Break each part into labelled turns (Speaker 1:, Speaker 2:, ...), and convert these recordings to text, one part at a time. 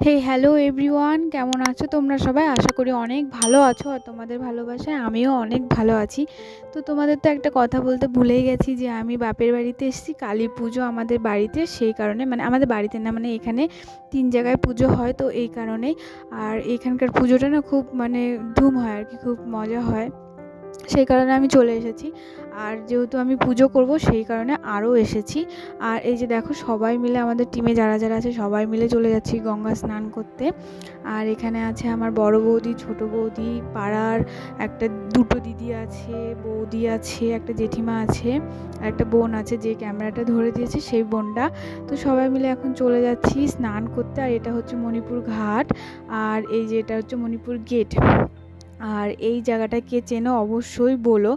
Speaker 1: হে hello everyone, কেমন আছো তোমরা সবাই? আশা করি অনেক ভালো আছো আর তোমাদের ভালোবাসায় আমিও অনেক ভালো আছি। তো তোমাদের তো একটা কথা বলতে ভুলেই গেছি যে আমি বাপের বাড়িতে এসেছি। কালী পুজো আমাদের বাড়িতে, সেই কারণে মানে আমাদের বাড়িতে না, মানে এখানে 3 জায়গায় পুজো হয়, তো এই কারণেই। আর এখানকার পুজোটা না খুব মানে ধুম হয় আর কি, খুব মজা হয়, সেই কারণে আমি চলে এসেছি। আর যেহেতু আমি পুজো করব সেই কারণে আরও এসেছি। আর এই যে দেখো, সবাই মিলে আমাদের টিমে যারা যারা আছে সবাই মিলে চলে যাচ্ছি গঙ্গা স্নান করতে। আর এখানে আছে আমার বড় বৌদি, ছোট বৌদি, পাড়ার একটা দুটো দিদি আছে, বৌদি আছে, একটা জেঠিমা আছে, আর একটা বোন আছে যে ক্যামেরাটা ধরে দিয়েছে সেই বোনটা। তো সবাই মিলে এখন চলে যাচ্ছি স্নান করতে। আর এটা হচ্ছে মণিপুর ঘাট, আর এই যে এটা হচ্ছে মণিপুর গেট। আর এই জায়গাটা কে চেনো অবশ্যই বলো।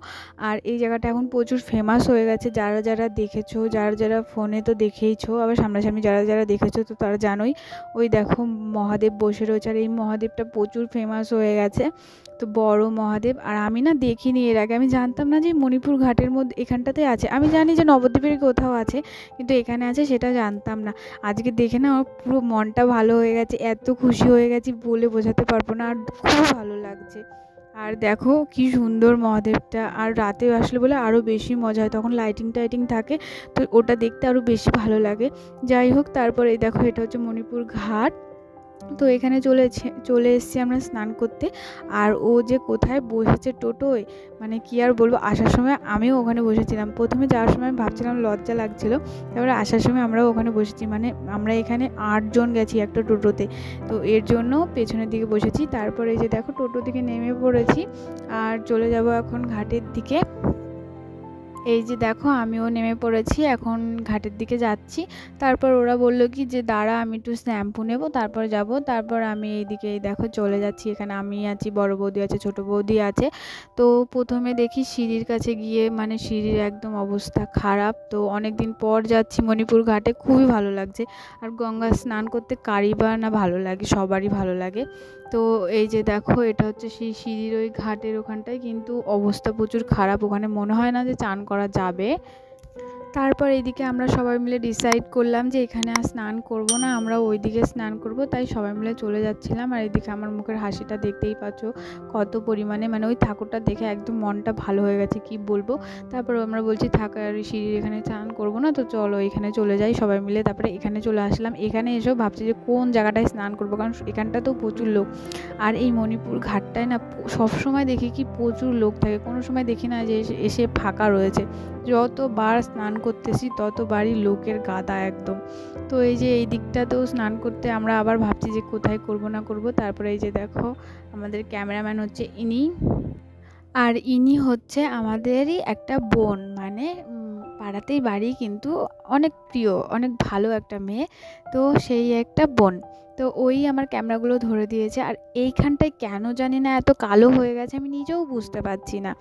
Speaker 1: আর এই জায়গাটা এখন প্রচুর ফেমাস হয়ে গেছে, যারা যারা দেখেছো, যারা যারা ফোনে তো দেখেইছো, আবার সামনাসামনি যারা যারা দেখেছো তো তারা জানোই। ওই দেখো মহাদেব বসে রয়েছে, আর এই মহাদেবটা প্রচুর ফেমাস হয়ে গেছে, তো বড় মহাদেব। আর আমি না দেখিনি এর আগে, আমি জানতাম না যে মণিপুর ঘাটের মধ্যে এখানটাতে আছে। আমি জানি যে নবদ্বীপের কোথাও আছে, কিন্তু এখানে আছে সেটা জানতাম না। আজকে দেখে না আমার পুরো মনটা ভালো হয়ে গেছে, এত খুশি হয়ে গেছি বলে বোঝাতে পারবো না, আর খুব ভালো লাগছে। আর দেখো কি সুন্দর মহাদেবটা, আর রাতে আসলে বলে আরও বেশি মজা হয়, তখন লাইটিং টাইটিং থাকে, তো ওটা দেখতে আরও বেশি ভালো লাগে। যাই হোক, তারপরে এই দেখো এটা হচ্ছে মণিপুর ঘাট। তো এখানে চলে এসেছি আমরা স্নান করতে। আর ও যে কোথায় বসেছে টোটোয়, মানে কি আর বলবো। আসার সময় আমিও ওখানে বসেছিলাম, প্রথমে যাওয়ার সময় ভাবছিলাম লজ্জা লাগছিল, তারপরে আসার সময় আমরাও ওখানে বসেছি। মানে আমরা এখানে 8 জন গেছি একটা টোটোতে, তো এর জন্য পেছনের দিকে বসেছি। তারপরে এই যে দেখো টোটো থেকে নেমে পড়েছি আর চলে যাব এখন ঘাটের দিকে। এই যে দেখো আমিও নেমে পড়েছি, এখন ঘাটের দিকে যাচ্ছি। তারপর ওরা বললো কি যে দাঁড়া, আমি একটু শ্যাম্পু নেবো তারপর যাব। তারপর আমি এইদিকে এই দেখো চলে যাচ্ছি, এখানে আমি আছি, বড় বৌদি আছে, ছোট বৌদি আছে। তো প্রথমে দেখি সিঁড়ির কাছে গিয়ে মানে সিঁড়ির একদম অবস্থা খারাপ। তো অনেক দিন পর যাচ্ছি মণিপুর ঘাটে, খুবই ভালো লাগছে। আর গঙ্গা স্নান করতে কারই বা না ভালো লাগে, সবারই ভালো লাগে। তো এই যে দেখো এটা হচ্ছে সেই সিঁড়ির ওই ঘাটের ওখানটায়, কিন্তু অবস্থা প্রচুর খারাপ, ওখানে মনে হয় না যে চান করা যাবে। তারপর এইদিকে আমরা সবাই মিলে ডিসাইড করলাম যে এখানে আর স্নান করব না, আমরা ওইদিকে স্নান করব, তাই সবাই মিলে চলে যাচ্ছিলাম। আর এদিকে আমার মুখের হাসিটা দেখতেই পাচ্ছ কত পরিমাণে, মানে ওই ঠাকুরটা দেখে একদম মনটা ভালো হয়ে গেছে, কি বলবো। তারপর আমরা বলছি থাক আর সিঁড়ির এখানে স্নান করব না, তো চলো এখানে চলে যাই সবাই মিলে। তারপরে এখানে চলে আসলাম, এখানে এসেও ভাবছি যে কোন জায়গাটায় স্নান করবো, কারণ এখানটা তো প্রচুর লোক। আর এই মণিপুর ঘাটটায় না সবসময় দেখি কি প্রচুর লোক থাকে, কোনো সময় দেখি না যে এসে ফাঁকা রয়েছে। যতবার স্নান করতেছি ততবারই লোকের গাদা একদম। তো এই যে এই দিকটাতেও স্নান করতে আমরা আবার ভাবছি যে কোথায় করব না করব। তারপরে এই যে দেখো আমাদের ক্যামেরাম্যান হচ্ছে ইনি, আর ইনি হচ্ছে আমাদেরই একটা বোন, মানে পাড়াতেই বাড়ি, কিন্তু অনেক প্রিয়, অনেক ভালো একটা মেয়ে, তো সেই একটা বোন। তো ওই আমার ক্যামেরাগুলো ধরে দিয়েছে। আর এইখানটায় কেন জানি না এত কালো হয়ে গেছে, আমি নিজেও বুঝতে পারছি না।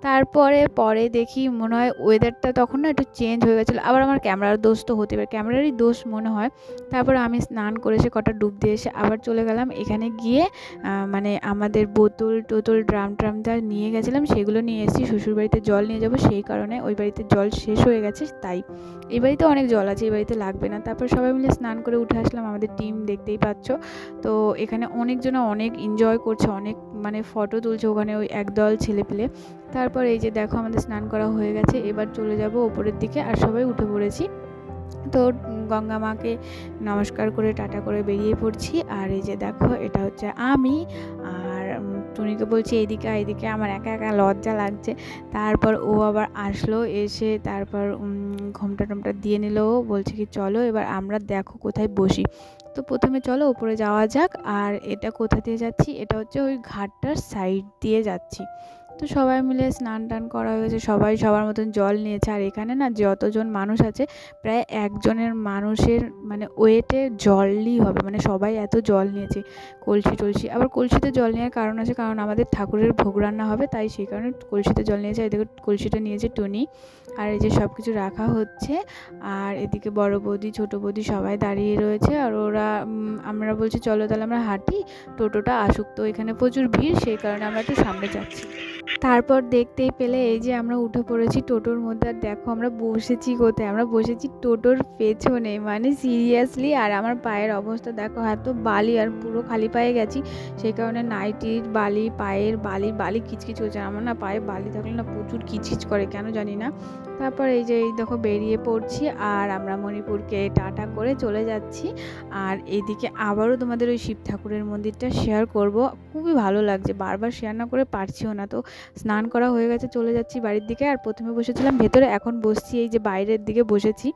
Speaker 1: তারপরে পরে দেখি মনে হয় ওয়েদারটা তখন না একটু চেঞ্জ হয়ে গেছিলো, আবার আমার ক্যামেরার দোষ তো হতে পারে, ক্যামেরারই দোষ মনে হয়। তারপর আমি স্নান করে এসে কটা ডুব দিয়ে এসে আবার চলে গেলাম এখানে গিয়ে মানে আমাদের বোতল টোতল ড্রাম ট্রাম যা নিয়ে গেছিলাম সেগুলো নিয়ে এসেছি, শ্বশুরবাড়িতে জল নিয়ে যাব, সেই কারণে ওই বাড়িতে জল শেষ হয়ে গেছে, তাই এই বাড়িতে অনেক জল আছে, এই বাড়িতে লাগবে না। তারপর সবাই মিলে স্নান করে উঠে আসলাম, আমাদের টিম দেখতেই পাচ্ছ। তো এখানে অনেকজন অনেক এনজয় করছে, অনেক মানে ফটো তুলছে ওখানে ওই একদল ছেলেপেলে। তারপর এই যে দেখো আমাদের স্নান করা হয়ে গেছে, এবার চলে যাব ওপরের দিকে, আর সবাই উঠে পড়েছি। তো গঙ্গা মাকে নমস্কার করে টাটা করে বেরিয়ে পড়ছি। আর এই যে দেখো এটা হচ্ছে আমি, আর টুনিকে বলছি এইদিকে এইদিকে, আমার একা একা লজ্জা লাগছে। তারপর ও আবার আসলো, এসে তারপর ঘোমটা টোমটা দিয়ে নিল, বলছে কি চলো এবার আমরা দেখো কোথায় বসি। তো প্রথমে চলো উপরে যাওয়া যাক। আর এটা কোথা দিয়ে যাচ্ছি, এটা হচ্ছে ওই ঘাটটার সাইড দিয়ে যাচ্ছি। তো সবাই মিলে স্নান টান করা হয়েছে, সবাই সবার মতন জল নিয়েছে। আর এখানে না যতজন মানুষ আছে প্রায় একজনের মানুষের মানে ওয়েটে জলই হবে, মানে সবাই এত জল নিয়েছে, কলসি টলসি। আবার কলসিতে জল নেওয়ার কারণ আছে, কারণ আমাদের ঠাকুরের ভোগ রান্না হবে, তাই সেই কারণে কলসিতে জল নিয়েছে। এদিকে কলসিটা নিয়েছে টুনি। আর এই যে সব কিছু রাখা হচ্ছে। আর এদিকে বড় বৌদি ছোট বৌদি সবাই দাঁড়িয়ে রয়েছে। আর ওরা আমরা বলছি চলো তাহলে আমরা হাঁটি, টোটোটা আসুক। তো এখানে প্রচুর ভিড়, সেই কারণে আমরা একটু সামনে যাচ্ছি। তারপর দেখতেই পেলে এই যে আমরা উঠে পড়েছি টোটোর মধ্যে। আর দেখো আমরা বসেছি কোথায়, আমরা বসেছি টোটোর পেছনে, মানে সিরিয়াসলি। আর আমার পায়ের অবস্থা দেখো, এত বালি, আর পুরো খালি পায়ে গেছি, সেই কারণে নাইটির বালি, পায়ের বালি বালি কিচকিচ হচ্ছে। আমার না পায়ে বালি থাকলে না প্রচুর কিচকিচ করে, কেন জানি না। তারপর এই যে এই দেখো বেরিয়ে পড়ছি, আর আমরা মণিপুরকে টাটা করে চলে যাচ্ছি। আর এইদিকে আবারও তোমাদের ওই শিব ঠাকুরের মন্দিরটা শেয়ার করব, খুবই ভালো লাগছে, বারবার শেয়ার না করে পারছিও না। তো স্নান করা হয়ে গেছে, চলে যাচ্ছি বাড়ির দিকে। আর প্রথমে বসেছিলাম ভেতরে, এখন বসছি এই যে বাইরের দিকে বসেছি।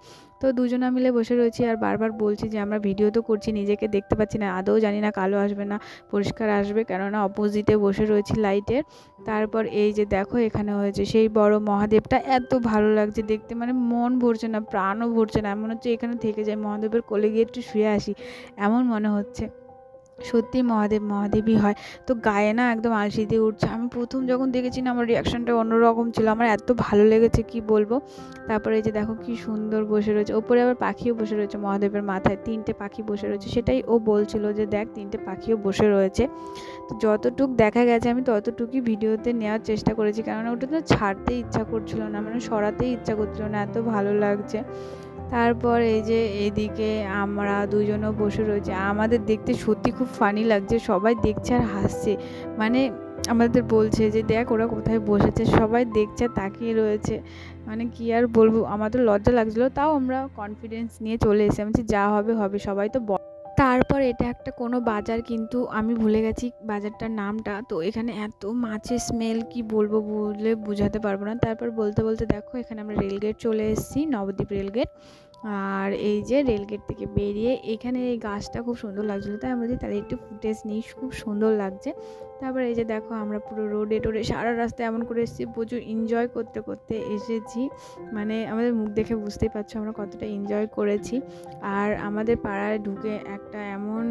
Speaker 1: তো দুজনা মিলে বসে রয়েছি, আর বারবার বলছি যে আমরা ভিডিও তো করছি, নিজেকে দেখতে পাচ্ছি না, আদৌ জানি না কালো আসবে না পরিষ্কার আসবে, কেননা অপোজিটে বসে রয়েছি লাইটের। তারপর এই যে দেখো এখানে হয়েছে সেই বড় মহাদেবটা, এত ভালো লাগছে দেখতে, মানে মন ভরছে না, প্রাণও ভরছে না, এমন হচ্ছে এখানে থেকে যায়, মহাদেবের কোলে গিয়ে একটু শুয়ে আসি, এমন মনে হচ্ছে। সত্যি মহাদেব মহাদেবই হয়। তো গায়ে না একদম আলসি দিয়ে উঠছে। আমি প্রথম যখন দেখেছি না, আমার রিয়াকশানটা অন্যরকম ছিল, আমার এত ভালো লেগেছে কি বলবো। তারপরে এই যে দেখো কি সুন্দর বসে রয়েছে, ওপরে আবার পাখিও বসে রয়েছে মহাদেবের মাথায়, 3টে পাখি বসে রয়েছে, সেটাই ও বলছিল যে দেখ 3টে পাখিও বসে রয়েছে। তো যতটুক দেখা গেছে আমি ততটুকুই ভিডিওতে নেওয়ার চেষ্টা করেছি, কেননা ওটা তো ছাড়তে ইচ্ছা করছিল না, মানে সরাতেই ইচ্ছা করছিল না, এত ভালো লাগছে। তারপর এই যে এদিকে আমরা দুজনও বসে রয়েছি, আমাদের দেখতে সত্যি খুব ফানি লাগছে, সবাই দেখছে আর হাসছে, মানে আমাদের বলছে যে দেখ ওরা কোথায় বসেছে, সবাই দেখছে তাকিয়ে রয়েছে, মানে কি আর বলবো, আমাদের লজ্জা লাগছিলো, তাও আমরা কনফিডেন্স নিয়ে চলে এসে আমি যা হবে হবে, সবাই তো। তারপর এটা একটা কোনো বাজার, কিন্তু আমি ভুলে গেছি বাজারটার নামটা। তো এখানে এত মাছের স্মেল কি বলবো, বলে বোঝাতে পারবো না। তারপর বলতে বলতে দেখো এখানে আমরা রেলগেট চলে এসেছি, নবদ্বীপ রেলগেট। আর এই যে রেলগেট থেকে বেরিয়ে এখানে এই গাছটা খুব সুন্দর লাগছিলো, তাই আমরা তাহলে একটু ফুটেজ নিই, খুব সুন্দর লাগছে। তারপর এই যে দেখো আমরা পুরো রোডে টোডে সারা রাস্তা এমন করে এসেছি, প্রচুর এনজয় করতে করতে এসেছি, মানে আমাদের মুখ দেখে বুঝতেই পারছো আমরা কতটা এনজয় করেছি। আর আমাদের পাড়ায় ঢুকে একটা এমন,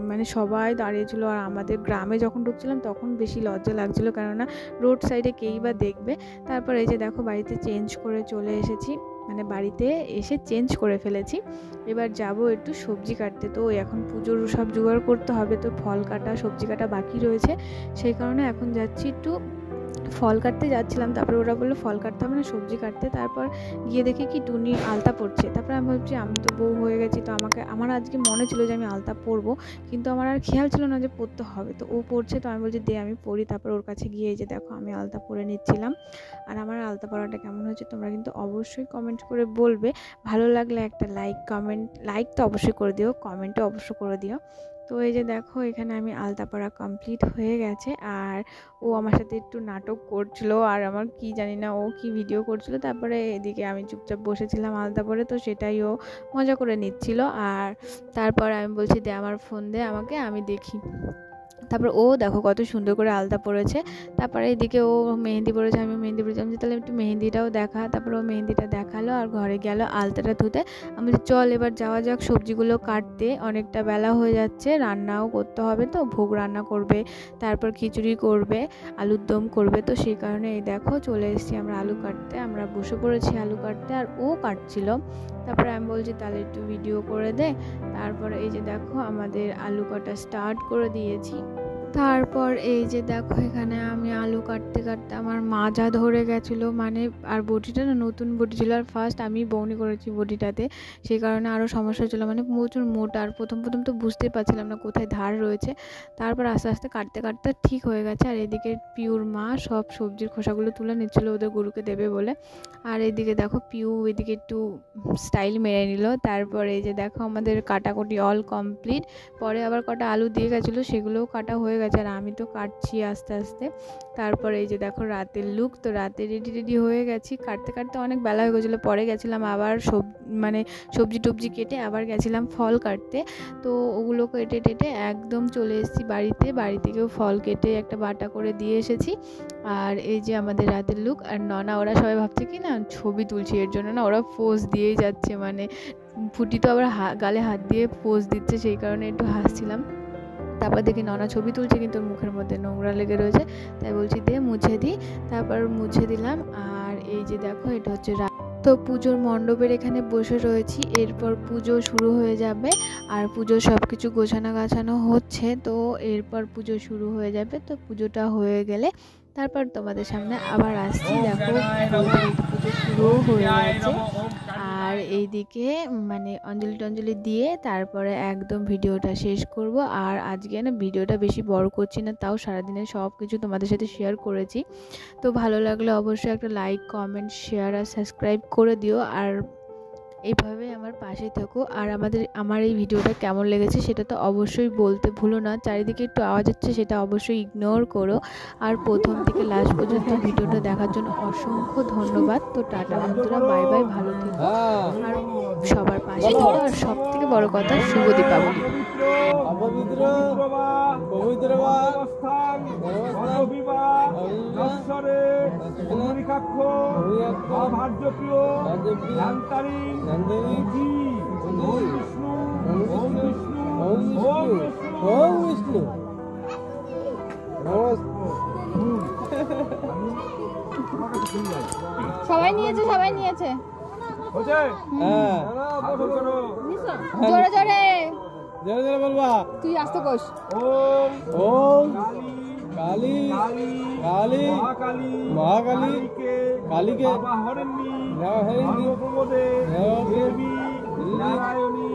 Speaker 1: মানে সবাই দাঁড়িয়েছিল, আর আমাদের গ্রামে যখন ঢুকছিলাম তখন বেশি লজ্জা লাগছিলো, কেননা রোড সাইডে কেই বা দেখবে। তারপর এই যে দেখো বাড়িতে চেঞ্জ করে চলে এসেছি, মানে বাড়িতে এসে চেঞ্জ করে ফেলেছি। এবার যাব একটু সবজি কাটতে, তো এখন পুজোর সব জোগাড় করতে হবে, তো ফল কাটা সবজি কাটা বাকি রয়েছে, সেই কারণে এখন যাচ্ছি একটু ফল কাটতে যাচ্ছিলাম। তারপরে ওরা বললো ফল কাটতে হবে না, সবজি কাটতে। তারপর গিয়ে দেখি কি টুনি আলতা পড়ছে। তারপরে আমি ভাবছি আমি তো বউ হয়ে গেছি, তো আমার আজকে মনে ছিল যে আমি আলতা পরবো, কিন্তু আমার আর খেয়াল ছিল না যে পরতে হবে। তো ও পড়ছে, তো আমি বলছি দে আমি পরি। তারপর ওর কাছে গিয়ে এই যে দেখো আমি আলতা পরে নিচ্ছিলাম। আর আমার আলতা পরাটা কেমন হয়েছে তোমরা কিন্তু অবশ্যই কমেন্ট করে বলবে। ভালো লাগলে একটা লাইক তো অবশ্যই করে দিও, কমেন্টও অবশ্যই করে দিও। তো এই যে দেখো এখানে আমি আলতা পরা কমপ্লিট হয়ে গেছে, আর ও আমার সাথে একটু নাটক করছিল, আর আমার কি জানি না ও কি ভিডিও করছিল। তারপরে এদিকে আমি চুপচাপ বসেছিলাম আলতা পরে, তো সেটাই ও মজা করে নিচ্ছিল। আর তারপর আমি বলছি দে আমার ফোন দে আমাকে, আমি দেখি। তারপর ও দেখো কত সুন্দর করে আলতা পরেছে। তারপরে এদিকে ও মেহেন্দি পরেছে, আমি মেহেন্দি পরেছি, আমি তাহলে একটু মেহেন্দিটাও দেখা। তারপরে ও মেহেন্দিটা দেখালো আর ঘরে গেল আলতাটা ধুতে। আমি চল এবার যাওয়া যাক সবজিগুলো কাটতে, অনেকটা বেলা হয়ে যাচ্ছে, রান্নাও করতে হবে, তো ভোগ রান্না করবে, তারপর খিচুড়ি করবে, আলুর দম করবে। তো সেই কারণে এই দেখো চলে এসেছি আমরা আলু কাটতে, আমরা বসে পড়েছি আলু কাটতে, আর ও কাটছিল। তারপরে আমি বলছি তাহলে একটু ভিডিও করে দে। তারপরে এই যে দেখো আমাদের আলু কাটা স্টার্ট করে দিয়েছি। তারপর এই যে দেখো এখানে আমি আলু কাটতে কাটতে আমার মাজা ধরে গেছিলো, মানে আর বটিটা না নতুন বটি ছিল, আর ফার্স্ট আমি বউনি করেছি বটিটাতে, সেই কারণে আরও সমস্যা ছিল, মানে প্রচুর মোটা, আর প্রথম তো বুঝতেই পারছিলাম না কোথায় ধার রয়েছে। তারপর আস্তে আস্তে কাটতে কাটতে ঠিক হয়ে গেছে। আর এদিকে পিউর মা সব সবজির খোসাগুলো তুলে নিচ্ছিলো ওদের গরুকে দেবে বলে। আর এদিকে দেখো পিউ এদিকে একটু স্টাইল মেরে নিল। তারপর এই যে দেখো আমাদের কাটাকুটি অল কমপ্লিট। পরে আবার কটা আলু দিয়ে গেছিলো, সেগুলোও কাটা হয়ে গেছে, আর আমি তো কাটছি আস্তে আস্তে। তারপরে এই যে দেখো রাতের লুক, তো রাতে রেডি হয়ে গেছি, কাটতে কাটতে অনেক বেলা হয়ে গেছিলো। পরে গেছিলাম আবার সবজি টবজি কেটে আবার গেছিলাম ফল কাটতে। তো ওগুলো কেটে টেটে একদম চলে এসেছি বাড়ি থেকেও ফল কেটে একটা বাটা করে দিয়ে এসেছি। আর এই যে আমাদের রাতের লুক। আর ননা ওরা সবাই ভাবছে কি না ছবি তুলছি, এর জন্য না ওরা পোজ দিয়েই যাচ্ছে, মানে ফুটি তো আবার গালে হাত দিয়ে পোজ দিচ্ছে, সেই কারণে একটু হাসছিলাম। তারপর দেখি ননা ছবি তুলছে, কিন্তু মুখের মধ্যে নোংরা লেগে রয়েছে, তাই বলছি দে মুছে দিই। তারপর মুছে দিলাম। আর এই যে দেখো এটা হচ্ছে তো পুজোর মণ্ডপের এখানে বসে রয়েছি, এরপর পুজো শুরু হয়ে যাবে। আর পুজোর সব কিছু গোছানো গাছানো হচ্ছে, তো এরপর পুজো শুরু হয়ে যাবে। তো পুজোটা হয়ে গেলে তারপর তোমাদের সামনে আবার আসছি। দেখো পুজো শুরু হয়ে গেছে, আর এইদিকে মানে অঞ্জলি টঞ্জলি দিয়ে তারপরে একদম ভিডিওটা শেষ করব। আর আজকে না ভিডিওটা বেশি বড় করছি না, তাও সারাদিনের সব কিছু তোমাদের সাথে শেয়ার করেছি। তো ভালো লাগলে অবশ্যই একটা লাইক, কমেন্ট, শেয়ার আর সাবস্ক্রাইব করে দিও। আর এইভাবে আমার পাশে থেকো। আর আমার এই ভিডিওটা কেমন লেগেছে সেটা তো অবশ্যই বলতে ভুলো না। চারিদিকে একটু আওয়াজ হচ্ছে, সেটা অবশ্যই ইগনোর করো। আর প্রথম থেকে লাস্ট পর্যন্ত ভিডিওটা দেখার জন্য অসংখ্য ধন্যবাদ। তো টাটা বন্ধুরা, বাই বাই, ভালো থেকো আর সবার পাশে থেকো। আর সব থেকে বড় কথা, শুভ দীপাবলি।
Speaker 2: সবাই নিয়েছে, সবাই নিয়েছে। জোরে জোরে
Speaker 3: জোরে জোরে বলবা।
Speaker 2: তুই আসতে কোস।
Speaker 3: ওম কালী কালী মহাকালী কালীকে নারায়ণী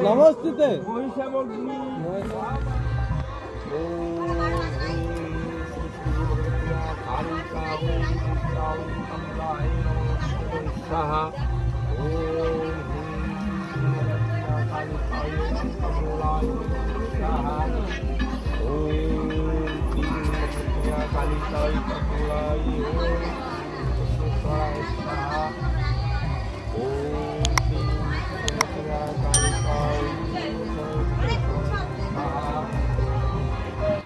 Speaker 3: নমস্তুতে।
Speaker 4: काली